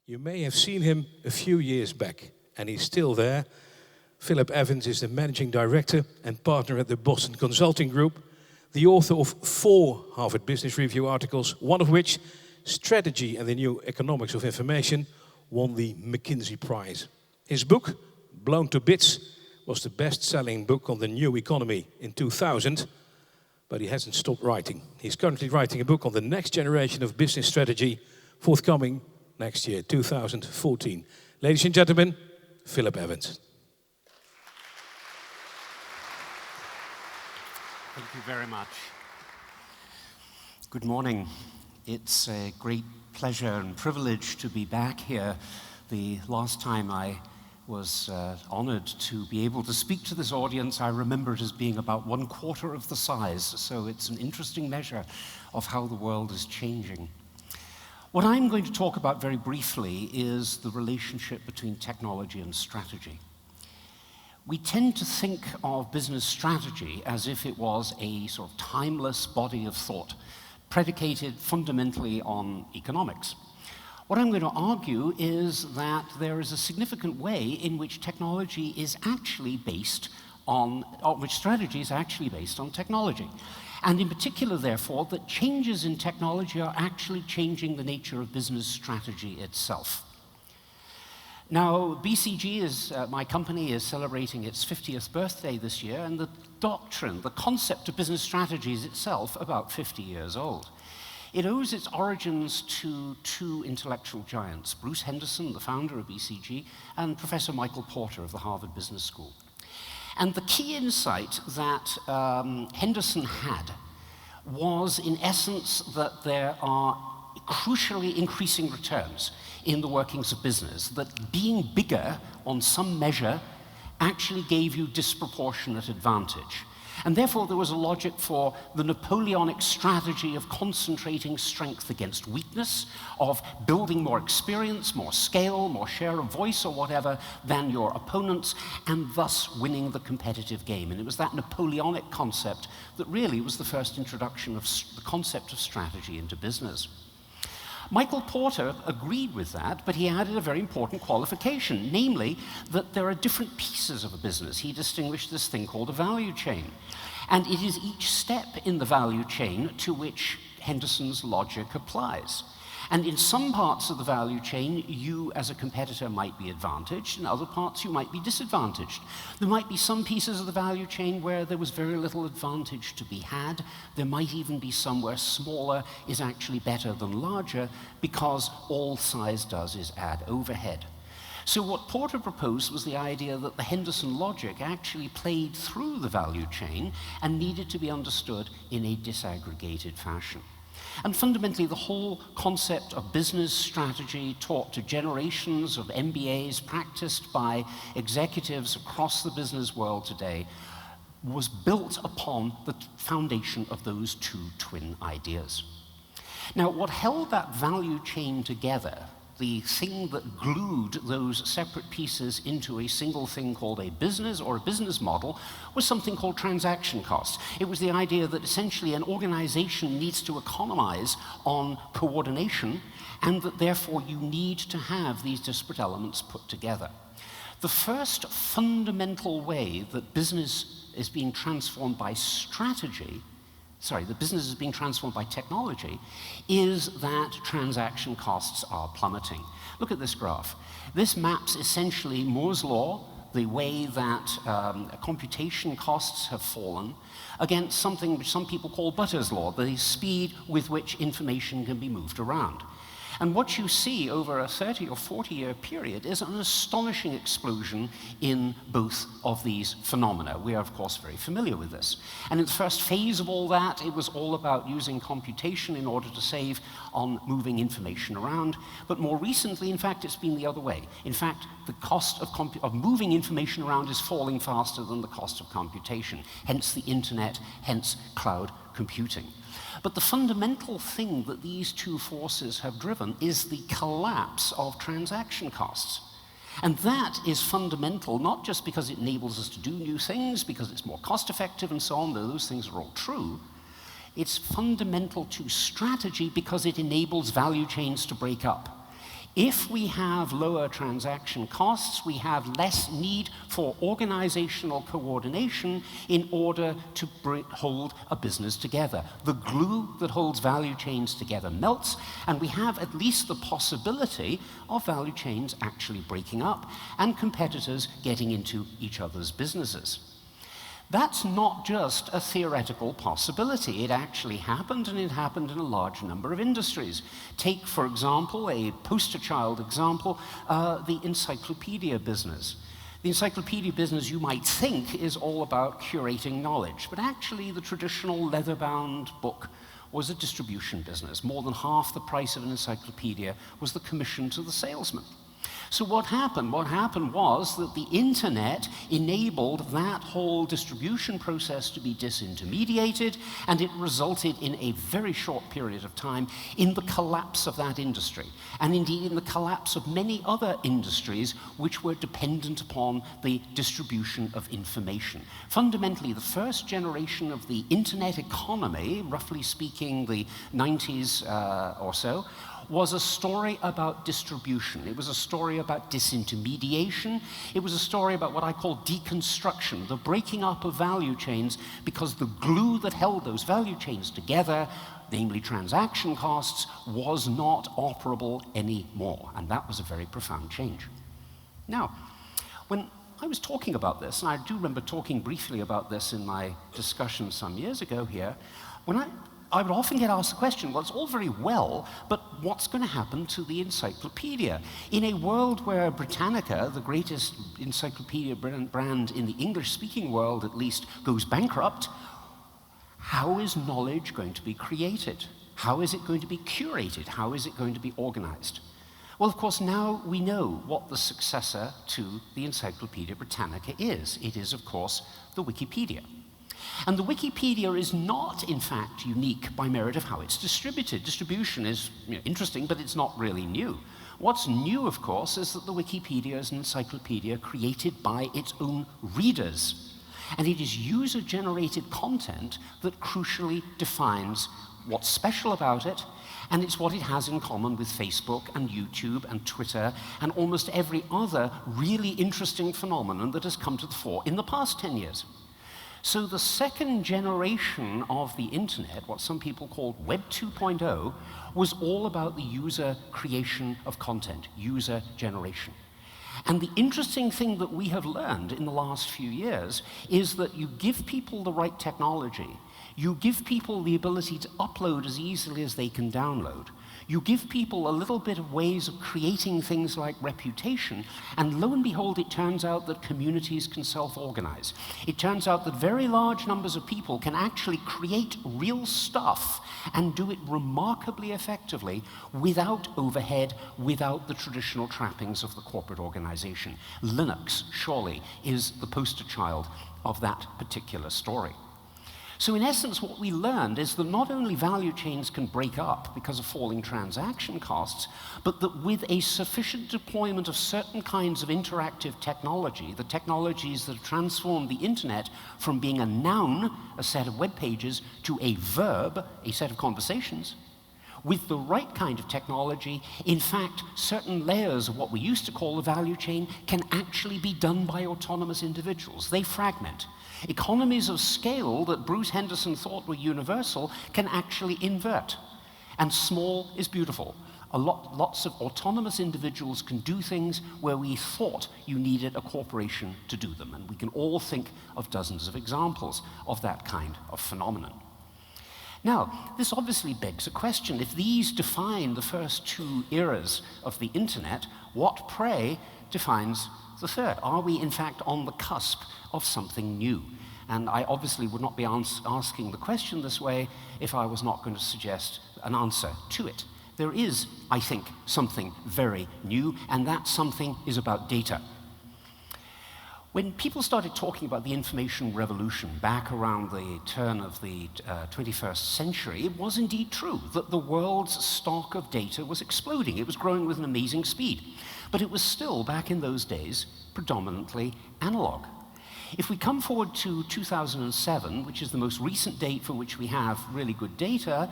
You may have seen him a few years back, and he's still there. Philip Evans is the managing director and partner at the Boston Consulting Group, the author of 4 Harvard Business Review articles, one of which, Strategy and the New Economics of Information, won the McKinsey Prize. His book, Blown to Bits, was the best-selling book on the new economy in 2000, but he hasn't stopped writing. He's currently writing a book on the next generation of business strategy, forthcoming next year, 2014. Ladies and gentlemen, Philip Evans. Thank you very much. Good morning. It's a great pleasure and privilege to be back here. The last time I was honored to be able to speak to this audience, I remember it as being about 1/4 of the size, so it's an interesting measure of how the world is changing. What I'm going to talk about very briefly is the relationship between technology and strategy. We tend to think of business strategy as if it was a sort of timeless body of thought, predicated fundamentally on economics. What I'm going to argue is that there is a significant way in which technology is actually based on, which strategy is actually based on technology. And in particular, therefore, that changes in technology are actually changing the nature of business strategy itself. Now, BCG, my company, is celebrating its 50th birthday this year, and the doctrine, the concept of business strategy is itself about 50 years old. It owes its origins to 2 intellectual giants, Bruce Henderson, the founder of BCG, and Professor Michael Porter of the Harvard Business School. And the key insight that Henderson had was, in essence, that there are crucially increasing returns in the workings of business, that being bigger on some measure actually gave you disproportionate advantage. And therefore, there was a logic for the Napoleonic strategy of concentrating strength against weakness, of building more experience, more scale, more share of voice or whatever than your opponents, and thus winning the competitive game. And it was that Napoleonic concept that really was the first introduction of the concept of strategy into business. Michael Porter agreed with that, but he added a very important qualification, namely that there are different pieces of a business. He distinguished this thing called a value chain. And it is each step in the value chain to which Henderson's logic applies. And in some parts of the value chain, you as a competitor might be advantaged, in other parts you might be disadvantaged. There might be some pieces of the value chain where there was very little advantage to be had. There might even be some where smaller is actually better than larger, because all size does is add overhead. So what Porter proposed was the idea that the Henderson logic actually played through the value chain and needed to be understood in a disaggregated fashion. And fundamentally, the whole concept of business strategy taught to generations of MBAs, practiced by executives across the business world today, was built upon the foundation of those 2 twin ideas. Now, what held that value chain together, the thing that glued those separate pieces into a single thing called a business or a business model, was something called transaction costs. It was the idea that essentially an organization needs to economize on coordination, and that therefore you need to have these disparate elements put together. The first fundamental way that business is being transformed by the business is being transformed by technology, is that transaction costs are plummeting. Look at this graph. This maps essentially Moore's law, the way that computation costs have fallen, against something which some people call Butter's law, the speed with which information can be moved around. And what you see over a 30 or 40-year period is an astonishing explosion in both of these phenomena. We are, of course, very familiar with this. And in the first phase of all that, it was all about using computation in order to save on moving information around. But more recently, in fact, it's been the other way. In fact, the cost of moving information around is falling faster than the cost of computation, hence the internet, hence cloud computing. But the fundamental thing that these 2 forces have driven is the collapse of transaction costs. And that is fundamental, not just because it enables us to do new things, because it's more cost-effective and so on, though those things are all true. It's fundamental to strategy because it enables value chains to break up. If we have lower transaction costs, we have less need for organizational coordination in order to hold a business together. The glue that holds value chains together melts, and we have at least the possibility of value chains actually breaking up and competitors getting into each other's businesses. That's not just a theoretical possibility. It actually happened, and it happened in a large number of industries. Take, for example, a poster child example, the encyclopedia business. The encyclopedia business, you might think, is all about curating knowledge, but actually the traditional leather-bound book was a distribution business. More than half the price of an encyclopedia was the commission to the salesman. So what happened? What happened was that the internet enabled that whole distribution process to be disintermediated, and it resulted in a very short period of time in the collapse of that industry, and indeed in the collapse of many other industries which were dependent upon the distribution of information. Fundamentally, the first generation of the internet economy, roughly speaking the 90s or so, was a story about distribution. It was a story about disintermediation. It was a story about what I call deconstruction, the breaking up of value chains, because the glue that held those value chains together, namely transaction costs, was not operable anymore. And that was a very profound change. Now, when I was talking about this, and I do remember talking briefly about this in my discussion some years ago here, when I would often get asked the question, well, it's all very well, but what's going to happen to the encyclopedia? In a world where Britannica, the greatest encyclopedia brand in the English-speaking world at least, goes bankrupt, how is knowledge going to be created? How is it going to be curated? How is it going to be organized? Well, of course, now we know what the successor to the Encyclopedia Britannica is. It is, of course, the Wikipedia. And the Wikipedia is not, in fact, unique by merit of how it's distributed. Distribution is interesting, but it's not really new. What's new, of course, is that the Wikipedia is an encyclopedia created by its own readers. And it is user-generated content that crucially defines what's special about it, and it's what it has in common with Facebook and YouTube and Twitter and almost every other really interesting phenomenon that has come to the fore in the past 10 years. So the second generation of the internet, what some people called Web 2.0, was all about the user creation of content, user generation. And the interesting thing that we have learned in the last few years is that you give people the right technology, you give people the ability to upload as easily as they can download, you give people a little bit of ways of creating things like reputation, and lo and behold, it turns out that communities can self-organize. It turns out that very large numbers of people can actually create real stuff and do it remarkably effectively without overhead, without the traditional trappings of the corporate organization. Linux, surely, is the poster child of that particular story. So in essence, what we learned is that not only value chains can break up because of falling transaction costs, but that with a sufficient deployment of certain kinds of interactive technology, the technologies that have transformed the internet from being a noun, a set of web pages, to a verb, a set of conversations, with the right kind of technology, in fact, certain layers of what we used to call the value chain can actually be done by autonomous individuals. They fragment. Economies of scale that Bruce Henderson thought were universal can actually invert. And small is beautiful. Lots of autonomous individuals can do things where we thought you needed a corporation to do them. And we can all think of dozens of examples of that kind of phenomenon. Now, this obviously begs a question. If these define the first two eras of the internet, what, pray, defines the third? Are we, in fact, on the cusp of something new? And I obviously would not be asking the question this way if I was not going to suggest an answer to it. There is, I think, something very new, and that something is about data. When people started talking about the information revolution back around the turn of the 21st century, it was indeed true that the world's stock of data was exploding. It was growing with an amazing speed. But it was still, back in those days, predominantly analog. If we come forward to 2007, which is the most recent date for which we have really good data,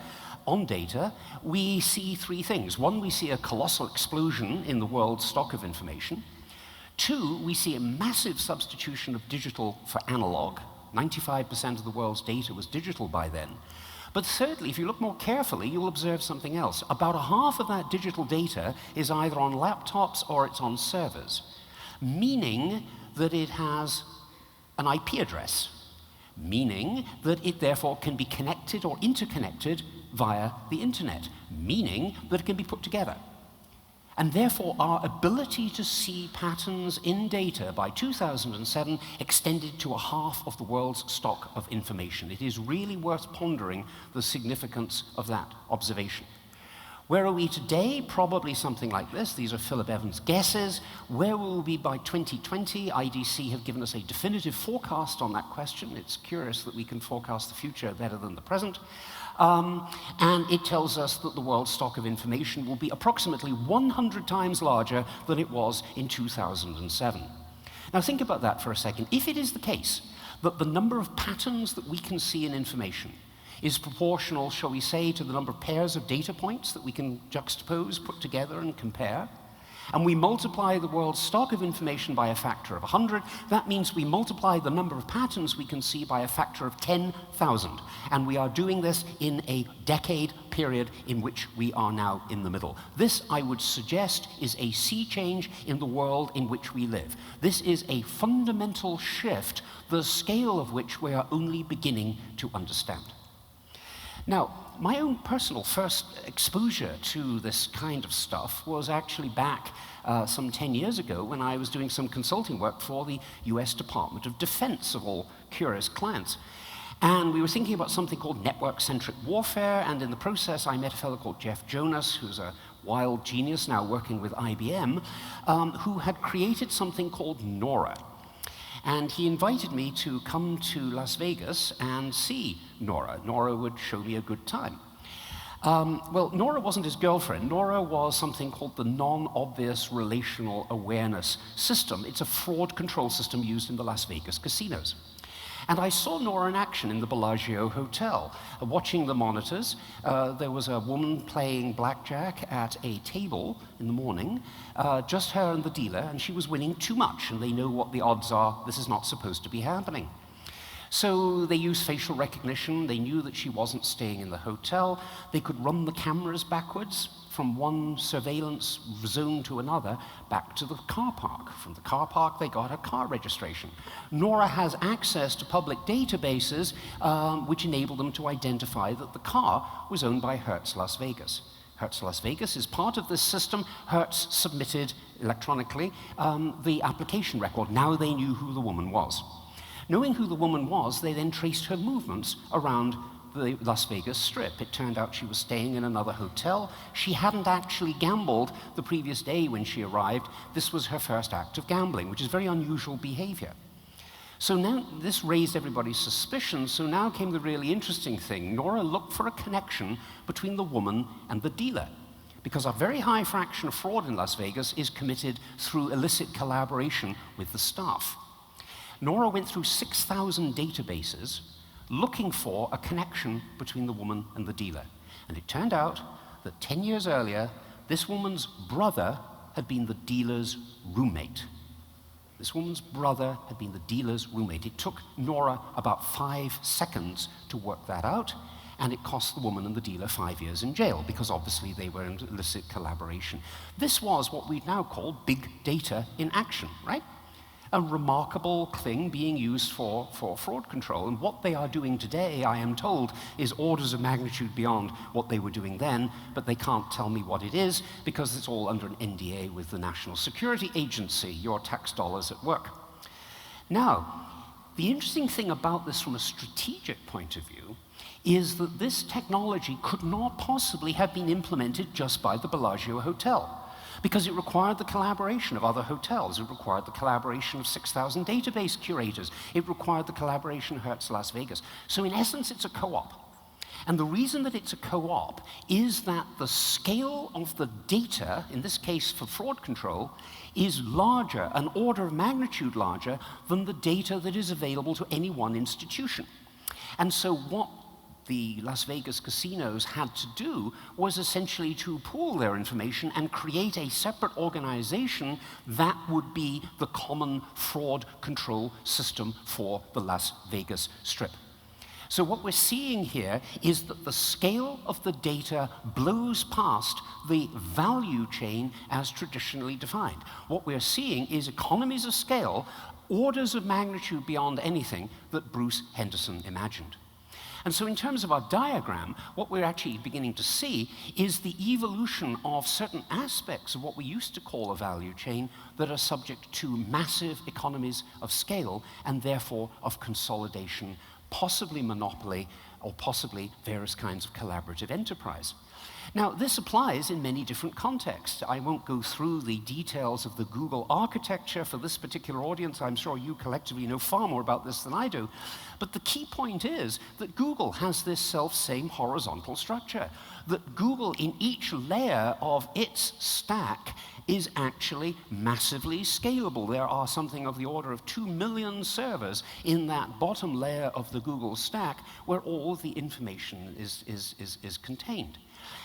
we see three things. One, we see a colossal explosion in the world's stock of information. Two, we see a massive substitution of digital for analog. 95% of the world's data was digital by then. But thirdly, if you look more carefully, you'll observe something else. About a half of that digital data is either on laptops or it's on servers, meaning that it has an IP address, meaning that it therefore can be connected or interconnected via the internet, meaning that it can be put together. And therefore, our ability to see patterns in data by 2007 extended to a half of the world's stock of information. It is really worth pondering the significance of that observation. Where are we today? Probably something like this. These are Philip Evans' guesses. Where will we be by 2020? IDC have given us a definitive forecast on that question. It's curious that we can forecast the future better than the present. And it tells us that the world's stock of information will be approximately 100 times larger than it was in 2007. Now think about that for a second. If it is the case that the number of patterns that we can see in information is proportional, shall we say, to the number of pairs of data points that we can juxtapose, put together, and compare, and we multiply the world's stock of information by a factor of 100, that means we multiply the number of patterns we can see by a factor of 10,000. And we are doing this in a decade period in which we are now in the middle. This, I would suggest, is a sea change in the world in which we live. This is a fundamental shift, the scale of which we are only beginning to understand. Now, my own personal first exposure to this kind of stuff was actually back some 10 years ago when I was doing some consulting work for the US Department of Defense, of all curious clients. And we were thinking about something called network-centric warfare, and in the process I met a fellow called Jeff Jonas, who's a wild genius now working with IBM, who had created something called NORA. And he invited me to come to Las Vegas and see Nora. Nora would show me a good time. Well, Nora wasn't his girlfriend. Nora was something called the non-obvious relational awareness system. It's a fraud control system used in the Las Vegas casinos. And I saw Nora in action in the Bellagio Hotel. Watching the monitors, there was a woman playing blackjack at a table in the morning, just her and the dealer, and she was winning too much, and they know what the odds are. This is not supposed to be happening. So they used facial recognition. They knew that she wasn't staying in the hotel. They could run the cameras backwards from one surveillance zone to another, back to the car park. From the car park, they got a car registration. Nora has access to public databases which enable them to identify that the car was owned by Hertz Las Vegas. Hertz Las Vegas is part of this system. Hertz submitted electronically the application record. Now they knew who the woman was. Knowing who the woman was, they then traced her movements around the Las Vegas Strip. It turned out she was staying in another hotel. She hadn't actually gambled the previous day when she arrived. This was her first act of gambling, which is very unusual behavior. So now this raised everybody's suspicion, so now came the really interesting thing. Nora looked for a connection between the woman and the dealer, because a very high fraction of fraud in Las Vegas is committed through illicit collaboration with the staff. Nora went through 6,000 databases looking for a connection between the woman and the dealer. And it turned out that 10 years earlier, this woman's brother had been the dealer's roommate. This woman's brother had been the dealer's roommate. It took Nora about 5 seconds to work that out, and it cost the woman and the dealer 5 years in jail, because obviously they were in illicit collaboration. This was what we now call big data in action, right? A remarkable thing being used for fraud control. And what they are doing today, I am told, is orders of magnitude beyond what they were doing then, but they can't tell me what it is because it's all under an NDA with the National Security Agency, your tax dollars at work. Now, the interesting thing about this from a strategic point of view is that this technology could not possibly have been implemented just by the Bellagio Hotel, because it required the collaboration of other hotels. It required the collaboration of 6,000 database curators. It required the collaboration of Hertz Las Vegas. So in essence, it's a co-op. And the reason that it's a co-op is that the scale of the data, in this case for fraud control, is larger, an order of magnitude larger than the data that is available to any one institution. And so what the Las Vegas casinos had to do was essentially to pool their information and create a separate organization that would be the common fraud control system for the Las Vegas Strip. So what we're seeing here is that the scale of the data blows past the value chain as traditionally defined. What we're seeing is economies of scale, orders of magnitude beyond anything that Bruce Henderson imagined. And so in terms of our diagram, what we're actually beginning to see is the evolution of certain aspects of what we used to call a value chain that are subject to massive economies of scale and therefore of consolidation, possibly monopoly, or possibly various kinds of collaborative enterprise. Now, this applies in many different contexts. I won't go through the details of the Google architecture for this particular audience. I'm sure you collectively know far more about this than I do. But the key point is that Google has this self-same horizontal structure, that Google in each layer of its stack is actually massively scalable. There are something of the order of 2 million servers in that bottom layer of the Google stack where all the information is contained.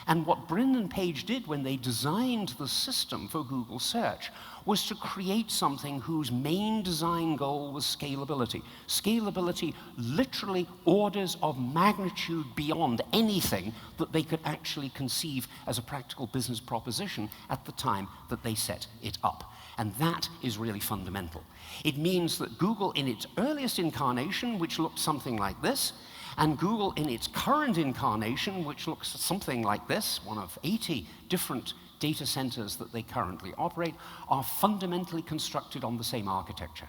And what Brin and Page did when they designed the system for Google search was to create something whose main design goal was scalability. Scalability literally orders of magnitude beyond anything that they could actually conceive as a practical business proposition at the time that they set it up. And that is really fundamental. It means that Google in its earliest incarnation, which looked something like this, and Google in its current incarnation, which looks something like this, one of 80 different data centers that they currently operate, are fundamentally constructed on the same architecture.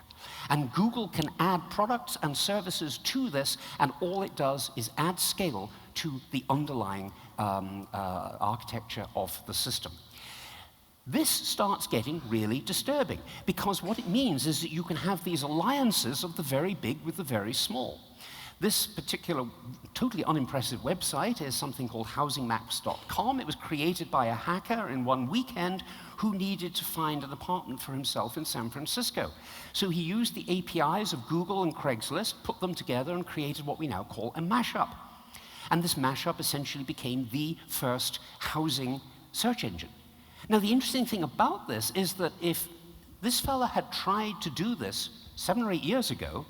And Google can add products and services to this, and all it does is add scale to the underlying architecture of the system. This starts getting really disturbing, because what it means is that you can have these alliances of the very big with the very small. This particular totally unimpressive website is something called housingmaps.com. It was created by a hacker in one weekend who needed to find an apartment for himself in San Francisco. So he used the APIs of Google and Craigslist, put them together, and created what we now call a mashup. And this mashup essentially became the first housing search engine. Now, the interesting thing about this is that if this fella had tried to do this 7 or 8 years ago,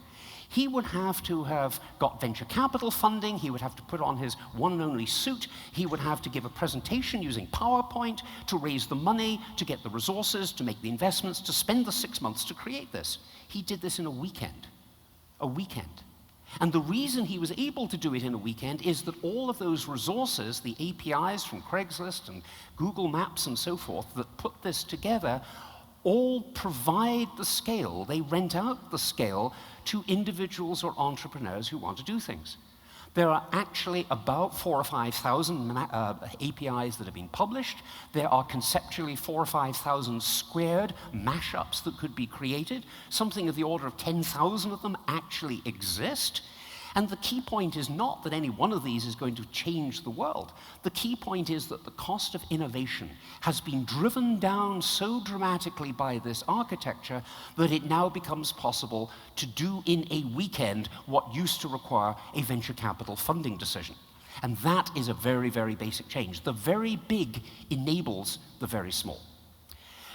he would have to have got venture capital funding, he would have to put on his one and only suit, he would have to give a presentation using PowerPoint to raise the money, to get the resources, to make the investments, to spend the 6 months to create this. He did this in a weekend. A weekend. And the reason he was able to do it in a weekend is that all of those resources, the APIs from Craigslist and Google Maps and so forth, that put this together, all provide the scale. They rent out the scale to individuals or entrepreneurs who want to do things. There are actually about 4,000 or 5,000 APIs that have been published. There are conceptually 4,000 or 5,000 squared mashups that could be created. Something of the order of 10,000 of them actually exist. And the key point is not that any one of these is going to change the world. The key point is that the cost of innovation has been driven down so dramatically by this architecture that it now becomes possible to do in a weekend what used to require a venture capital funding decision. And that is a very, very basic change. The very big enables the very small.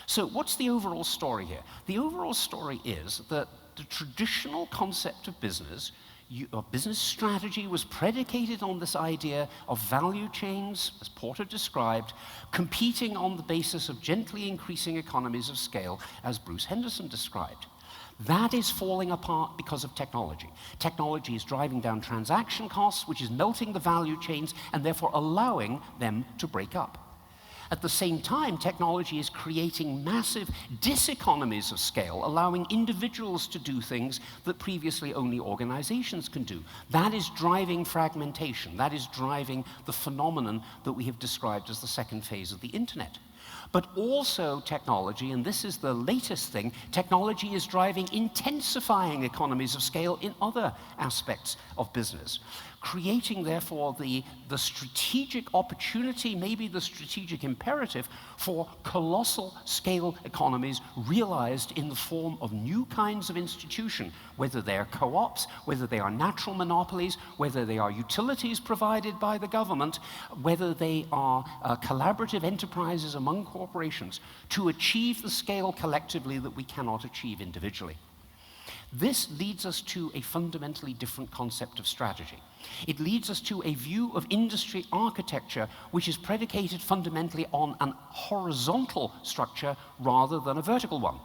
So what's the overall story here? The overall story is that the traditional concept of business strategy was predicated on this idea of value chains, as Porter described, competing on the basis of gently increasing economies of scale, as Bruce Henderson described. That is falling apart because of technology. Technology is driving down transaction costs, which is melting the value chains, and therefore allowing them to break up. At the same time, technology is creating massive diseconomies of scale, allowing individuals to do things that previously only organizations can do. That is driving fragmentation. That is driving the phenomenon that we have described as the second phase of the internet. But also technology, and this is the latest thing, technology is driving intensifying economies of scale in other aspects of business. creating, therefore, the strategic opportunity, maybe the strategic imperative for colossal scale economies realized in the form of new kinds of institution, whether they are co-ops, whether they are natural monopolies, whether they are utilities provided by the government, whether they are collaborative enterprises among corporations, to achieve the scale collectively that we cannot achieve individually. This leads us to a fundamentally different concept of strategy. It leads us to a view of industry architecture which is predicated fundamentally on an horizontal structure rather than a vertical one.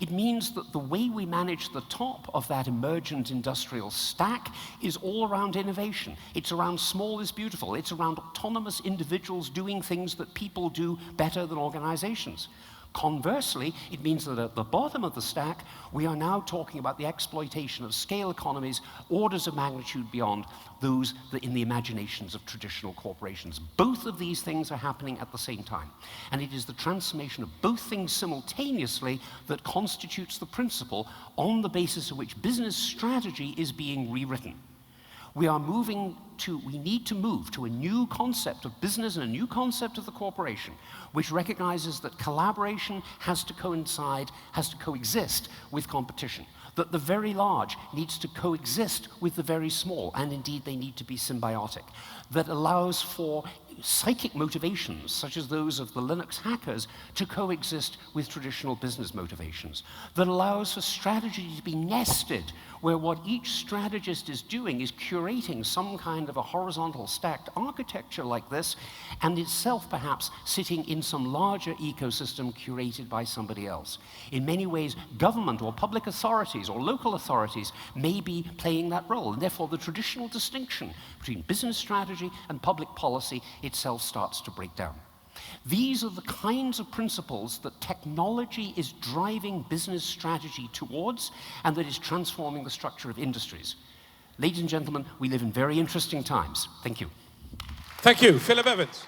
It means that the way we manage the top of that emergent industrial stack is all around innovation. It's around small is beautiful. It's around autonomous individuals doing things that people do better than organizations. Conversely, it means that at the bottom of the stack, we are now talking about the exploitation of scale economies, orders of magnitude beyond those that in the imaginations of traditional corporations. Both of these things are happening at the same time. And it is the transformation of both things simultaneously that constitutes the principle on the basis of which business strategy is being rewritten. We need to move to a new concept of business and a new concept of the corporation, which recognizes that collaboration has to coexist with competition, that the very large needs to coexist with the very small, and indeed they need to be symbiotic, that allows for psychic motivations, such as those of the Linux hackers, to coexist with traditional business motivations, that allows for strategy to be nested, where what each strategist is doing is curating some kind of a horizontal stacked architecture like this, and itself perhaps sitting in some larger ecosystem curated by somebody else. In many ways, government or public authorities or local authorities may be playing that role, and therefore the traditional distinction between business strategy and public policy itself starts to break down. These are the kinds of principles that technology is driving business strategy towards and that is transforming the structure of industries. Ladies and gentlemen, we live in very interesting times. Thank you. Thank you, Philip Evans.